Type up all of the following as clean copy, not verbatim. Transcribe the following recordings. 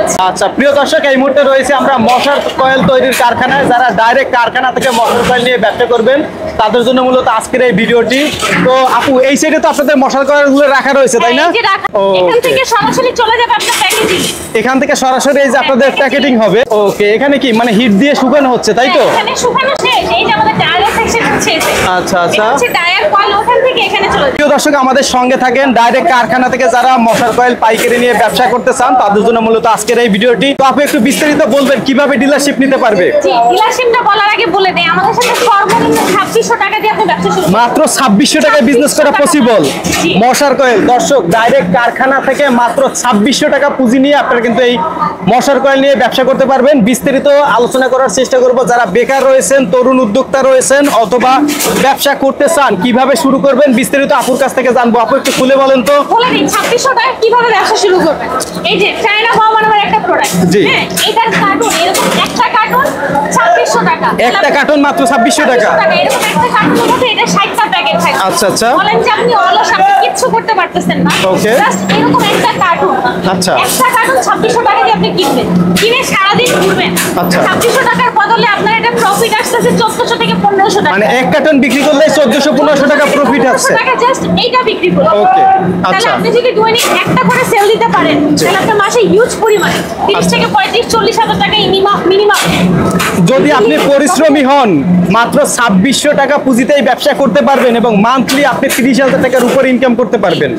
চলছে। আচ্ছা প্রিয় দর্শক, এই মুহূর্তে রয়েছে আমরা মশার কয়েল তৈরির কারখানায়। যারা ডাইরেক্ট কারখানা থেকে মশার কয়েল নিয়ে ব্যবসা করবেন তাদের জন্য মূলত আজকের এই ভিডিওটি। তো আপু এই সাইডে তো আপনাদের মশার কয়েলগুলো রাখা রয়েছে তাই না? এখান থেকে সরাসরি চলে যাবে আপনার প্যাকেজিং। এখান থেকে সরাসরি এই যে আপনাদের প্যাকেটিং হবে। ওকে, এখানে কি মানে হিট দিয়ে শুকানো হচ্ছে তাই তো? এখানে শুকানো শেষ, এই যে আমাদের ডায়ার সেকশন হচ্ছে। আচ্ছা আচ্ছা, এটা হচ্ছে ডায়ার কয়েল, ওখান থেকে এখানে চলে যাবে। প্রিয় দর্শক, আমাদের সঙ্গে থাকেন। ডাইরেক্ট কারখানা থেকে যারা মশার কয়েল পাইকারি নিয়ে ব্যবসা করতে চান তাদের জন্য মূলত আজকের এই ভিডিওটি। তো আপনি একটু বিস্তারিত বলবেন কিভাবে ডিলারশিপ নিতে পারবে? জি, ডিলারশিপটা বলার আগে বলে দেই, আমাদের সাথে সর্বনিম্ন 2600 টাকা দিয়ে আপনি ব্যবসা শুরু করতে মাত্র 2600 টাকায় বিজনেস করা পসিবল। মশার কয়েল দর্শক, ডাইরেক্ট কারখানা থেকে মাত্র 2600 টাকা পুঁজি নিয়ে আপনারা কিন্তু এই মশার কয়েল নিয়ে ব্যবসা করতে পারবেন। বিস্তারিত আলোচনা করার চেষ্টা করব। যারা বেকার রয়েছেন, তরুণ উদ্যোক্তা রয়েছেন অথবা ব্যবসা করতে চান, কিভাবে শুরু করবেন বিস্তারিত আপুর কাছ থেকে জানবো। আপু একটু খুলে বলেন তো। বলে দিন 2600 টাকা কিভাবে ব্যবসা শুরু করবেন। এই যে চায়না বাবা নামের একটা প্রোডাক্ট, হ্যাঁ, এটার কার্টুন এরকম একটা কার্টুন 2600 টাকা। একটা কার্টুন মাত্র 2600 টাকা। এরকম একটা কার্টুনের মধ্যে এটা 60টা প্যাকেট থাকে। আচ্ছা আচ্ছা, বলেন যে আপনি অলস, আপনি কিচ্ছু করতে পারতেছেন না, ওকে, জাস্ট এরকম একটা কার্টুন। আচ্ছা, একটা কার্টুন 2600 টাকা দিয়ে আপনি কিনবেন, কিনে সারাদিন ঘুরবেন। আচ্ছা, 2600 টাকার বদলে আপনার এটা প্রফিট আসছে 1400 থেকে 1500 টাকা। মানে এক কার্টুন বিক্রি করলে 1400-1500 টাকা প্রফিট আসছে। টাকা জাস্ট এইটা বিক্রি করুন। ওকে, তাহলে আচ্ছা, আপনি যদি দৈনিক একটা করে সেল দিতে পারেন তাহলে আপনার মাসে হিউজ পরিমাণে 30 থেকে 35-40 হাজার টাকা মিনিমাম। যদি আপনি পরিশ্রমী হন মাত্র 2600 টাকা পুঁজিতেই ব্যবসা করতে পারবেন এবং মান্থলি আপনি 30,000 টাকার উপর ইনকাম করতে পারবেন।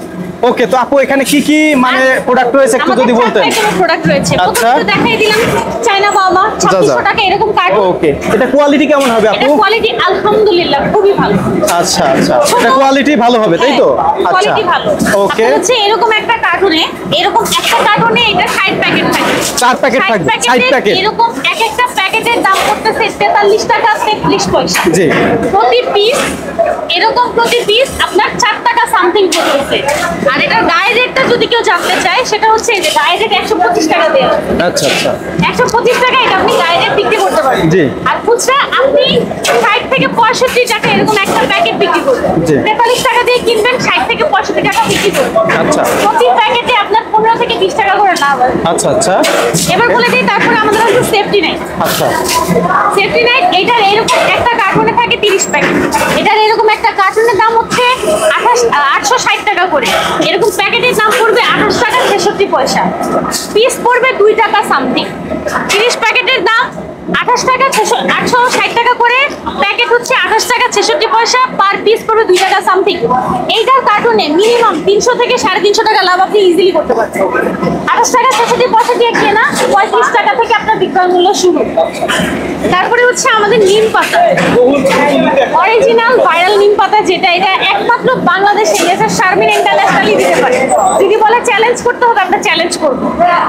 ওকে, তো আপু এখানে কি কি মানে প্রোডাক্ট রয়েছে একটু যদি বলতেন। আমাদের প্রোডাক্ট রয়েছে, আচ্ছা, প্রথমে দেখাই দিলাম চায়না বাবা 2600 টাকা এরকম কার্টুন। ওকে, এটা কোয়ালিটি কেমন হবে আপু? এটা কোয়ালিটি আলহামদুলিল্লাহ খুবই ভালো। আচ্ছা আচ্ছা, এটা কোয়ালিটি ভালো হবে তাই তো? আচ্ছা, কোয়ালিটি ভালো। ওকে, হচ্ছে এরকম একটা কার্টুনে, এরকম একটা কার্টুনে এটা 60 প্যাকেট থাকে। 4 প্যাকেট থাকবে, 60 প্যাকেট। এরকম এক একটা প্যাকেটের দাম করতেছে 43 টাকা 33 পয়সা। জি, প্রতি পিস এরকম প্রতি পিস আপনার 4 টাকা সামথিং পড়ছে। আর এটার গায়ে রেটটা যদি কেউ জানতে চায় সেটা হচ্ছে এই যে গায়ে রেট 125 টাকা দেওয়া। আচ্ছা আচ্ছা, 125 টাকা এটা আপনি গায়ে রেট বিক্রি করতে পারবেন। জি, আর খুচরা আপনি 60 থেকে 65 টাকা এরকম একটা প্যাকেট বিক্রি করবেন। 43 টাকা দিয়ে কিনবেন, 60 থেকে 65 টাকা বিক্রি করবেন। আচ্ছা, প্রতি প্যাকেটে আপনার 15 থেকে 20 টাকা করে লাভ হয়। আচ্ছা আচ্ছা, এবার বলে দিই তারপরে আমাদের আছে সেফটি নাইট। আচ্ছা, সেফটি নাইট এটার এরকম একটা কার্টুনে থাকে 30 প্যাকেট। এটার এরকম একটা কার্টুনের দাম হচ্ছে 860 টাকা করে। এরকম প্যাকেটের দাম পড়বে 28 টাকা 66 পয়সা। পিস পড়বে 2 টাকা সামথিং। 30 প্যাকেটের দাম 28 টাকা 860 টাকা করে। প্যাকেট হচ্ছে 28 টাকা 66 পয়সা। পার পিস পড়বে 2 টাকা সামথিং। এইটার কার্টুনে মিনিমাম 300 থেকে 350 টাকা লাভ আপনি ইজিলি করতে পারবেন। 28 টাকা 66 পয়সা দিয়ে কেনা, 35 টাকা থেকে আপনার বিক্রয় মূল্য শুরু। তারপরে হচ্ছে আমাদের নিম পাতা, অরিজিনাল ভাইরাল নিম পাতা, যেটা এটা একমাত্র বাংলাদেশে এসে শারমিন ইন্টারন্যাশনালি দিতে পারে। যদি বলে চ্যালেঞ্জ করতে হবে, আমরা চ্যালেঞ্জ করব।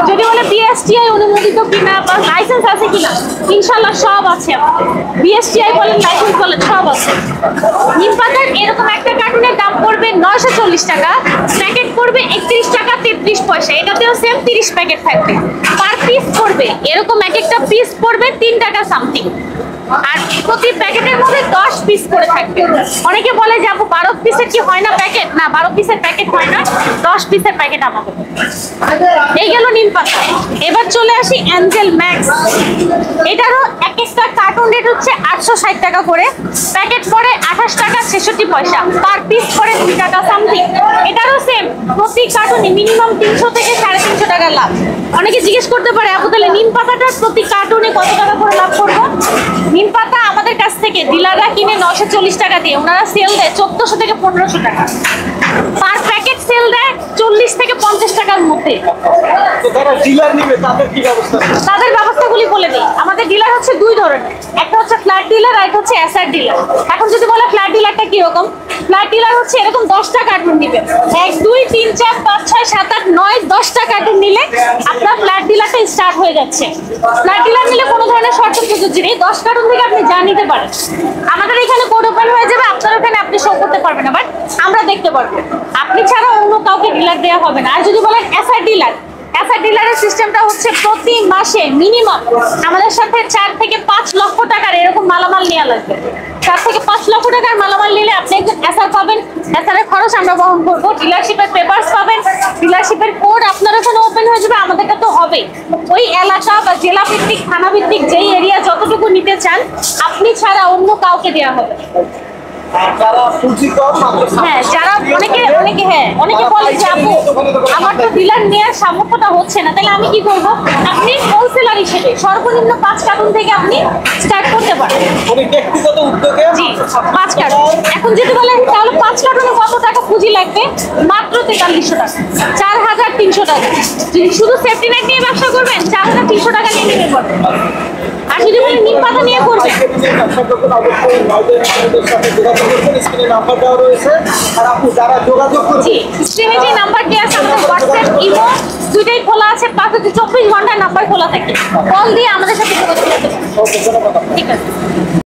যদি বলে বিএসটিআই অনুমোদিত কিনা বা লাইসেন্স আছে কিনা, ইনশাআল্লাহ সব আছে। বিএসটিআই বলেন, লাইসেন্স বলেন, সব আছে। নিম পাতার এরকম একটা কার্টুনের দাম পড়বে 940 টাকা। প্যাকেট পড়বে 31 টাকা 33 পয়সা। এটাতেও সেম 30 প্যাকেট থাকবে। পার পিস পড়বে এরকম এক একটা পিস পড়বে 3 টাকা সামথিং। আর প্রতি প্যাকেটের মধ্যে 10 পিস করে থাকবে। অনেকে বলে যে আপু 12 পিসের কি হয় না প্যাকেট? না, 12 পিসের প্যাকেট হয় না, 10 পিসের প্যাকেট আমাদের। এই গেল নিম পাতা। এবার চলে আসি অ্যাঞ্জেল ম্যাক্স। এটারও এক একটা কার্টুন রেট হচ্ছে 860 টাকা করে। প্যাকেট পড়ে 28 টাকা 66 পয়সা। পার পিস পড়ে 2 টাকা সামথিং। এটারও সেম, প্রতি কার্টুনে মিনিমাম 300 থেকে 350 টাকা লাভ। অনেকে জিজ্ঞেস করতে পারে আপু তাহলে নিম পাতাটার প্রতি কার্টুনে কত টাকা করে লাভ করবো? নিম পাতা আমাদের কাছ থেকে ডিলাররা কিনে 940 টাকা দিয়ে, ওনারা সেল দেয় 1400 থেকে 1500 টাকা। পার প্যাকেট সেল দেয় 40 থেকে 50 টাকার মধ্যে। তো যারা ডিলার নেবে তাদের কি ব্যবস্থা? তাদের ব্যবস্থাগুলি বলে দিই। আমাদের ডিলার হচ্ছে 2 ধরনের, একটা হচ্ছে ফ্ল্যাট ডিলার আর একটা হচ্ছে এসআর ডিলার। এখন যদি বলে ফ্ল্যাট ডিলারটা কি রকম, ফ্ল্যাট ডিলার হচ্ছে এরকম 10টা কার্টুন নিবে। 1 2 3 4 5 6 7 8 9 10টা কার্টুন নিলে আপনার ফ্ল্যাট ডিলারটা স্টার্ট হয়ে যাচ্ছে। ফ্ল্যাট ডিলার নিলে কোনো ধরনের শর্ত প্রযোজ্য নেই, 10 কার্টুন থেকে আপনি যা নিতে পারেন। আমাদের এখানে কোড ওপেন হয়ে যাবে, আপনার ওখানে আপনি শো করতে পারবেন না, বাট আমরা দেখতে পারবো। আপনি ছাড়া অন্য কাউকে ডিলার দেওয়া হবে না। আর যদি বলেন এসআর ডিলার, এসআর ডিলারের সিস্টেমটা হচ্ছে প্রতি মাসে মিনিমাম আমাদের সাথে 4 থেকে 5 লক্ষ টাকার এরকম মালামাল নেওয়া লাগবে। 4 থেকে 5 লক্ষ টাকার মালামাল নিলে আপনি একজন এসআর পাবেন, এসআর এর খরচ আমরা বহন করবো। ডিলারশিপের পেপারস পাবেন, ডিলারশিপের কোড আপনার ওখানে ওপেন হয়ে যাবে, আমাদেরটা তো হবে, ওই এলাকা বা জেলা ভিত্তিক থানা ভিত্তিক যেই এরিয়া যতটুকু নিতে চান আপনি ছাড়া অন্য কাউকে দেওয়া হবে। হ্যাঁ, যারা অনেকে বলে যে আপু আমার তো ডিলার নেওয়ার সামর্থ্যটা হচ্ছে না, তাহলে আমি কি করব? আপনি হোলসেলার হিসেবে সর্বনিম্ন 5 কার্টুন থেকে আপনি স্টার্ট করতে পারেন। জি, 5 কার্টুন। এখন যদি বলেন তাহলে 5 কার্টুনে কত টাকা পুঁজি লাগবে? মাত্র 4300 টাকা, 4300 টাকা। যদি শুধু সেফটি নেট নিয়ে ব্যবসা করবেন 4300 টাকা নিয়ে নিতে পারবেন। আর যদি বলেন নিম পাতা নিয়ে করবেন, স্ক্রিনে যে নাম্বার দেওয়া আছে আমাদের হোয়াটসঅ্যাপ, ইমো দুইটাই খোলা আছে, 24 ঘন্টা নাম্বার খোলা থাকে। কল দিয়ে আমাদের সাথে যোগাযোগ করতে পারেন। ঠিক আছে।